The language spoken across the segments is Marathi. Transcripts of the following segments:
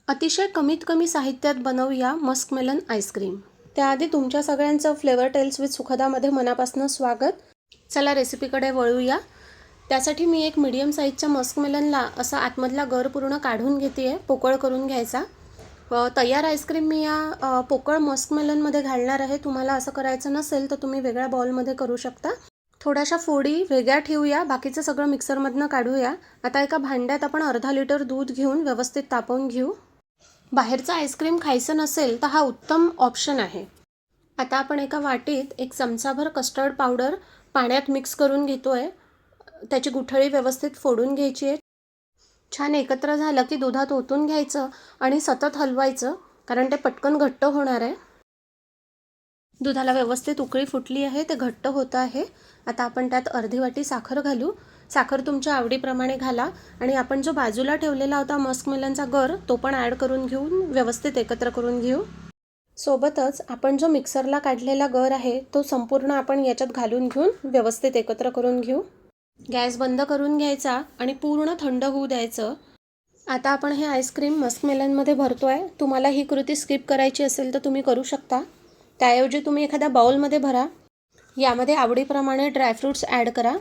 अतिशय कमीत कमी साहित्यात बनवूया मस्कमेलन आईस्क्रीम. त्याआधी तुमच्या सगळ्यांचं फ्लेवर टेल्स विथ सुखदामध्ये मनापासून स्वागत. चला रेसिपीकडे वळूया. त्यासाठी मी एक मीडियम साईजच्या मस्कमेलनला असा आतमधला गर पूर्ण काढून घेते आहे, पोकळ करून घ्यायचा. तयार आईस्क्रीम मी या पोकळ मस्कमेलनमध्ये घालणार आहे. तुम्हाला असं करायचं नसेल तर तुम्ही वेगळ्या बाउलमध्ये करू शकता. थोड्याशा फोडी वेगळ्या ठेवूया, बाकीचं सगळं मिक्सरमधनं काढूया. आता एका भांड्यात आपण अर्धा लिटर दूध घेऊन व्यवस्थित तापवून घेऊ. बाहेरचं आईस्क्रीम खायचं नसेल तर हा उत्तम ऑप्शन आहे. आता आपण एका वाटीत 1 चमचाभर कस्टर्ड पावडर पाण्यात मिक्स करून घेतो आहे. त्याची गुठळी व्यवस्थित फोडून घ्यायची आहे. छान एकत्र झालं की दुधात ओतून घ्यायचं आणि सतत हलवायचं, कारण ते पटकन घट्ट होणार आहे. दुधाला व्यवस्थित उकळी फुटली आहे, ते घट्ट होतं आहे. आता आपण त्यात अर्धी वाटी साखर घालू. साखर तुमच्या आवडीप्रमाणे घाला आणि आपण जो बाजूला ठेवलेला होता मस्कमेलनचा गर तो पण ॲड करून घेऊन व्यवस्थित एकत्र करून घेऊ. सोबतच आपण जो मिक्सरला काढलेला गर आहे तो संपूर्ण आपण याच्यात घालून घेऊन व्यवस्थित एकत्र करून घेऊ. गॅस बंद करून घ्यायचा आणि पूर्ण थंड होऊ द्यायचं. आता आपण हे आईस्क्रीम मस्कमेलनमध्ये भरतो आहे. तुम्हाला ही कृती स्किप करायची असेल तर तुम्ही करू शकता. त्याऐवजी तुम्ही एखाद्या बाउलमध्ये भरा. यामध्ये आवडीप्रमाणे ड्रायफ्रूट्स ॲड करा.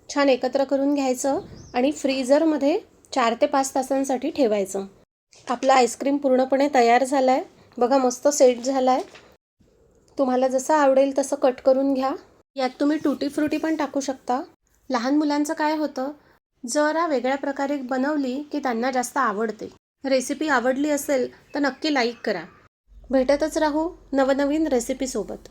छान एकत्र करून घ्यायचं आणि फ्रीझरमध्ये 4 ते 5 तासांसाठी ठेवायचं. आपलं आईस्क्रीम पूर्णपणे तयार झालं आहे. बघा मस्त सेट झाला आहे. तुम्हाला जसं आवडेल तसं कट करून घ्या. यात तुम्ही टुटी फ्रुटी पण टाकू शकता. लहान मुलांचं काय होतं, जरा वेगळ्या प्रकारे बनवली की त्यांना जास्त आवडते. रेसिपी आवडली असेल तर नक्की लाईक करा. भेटतच राहू नवनवीन रेसिपीसोबत.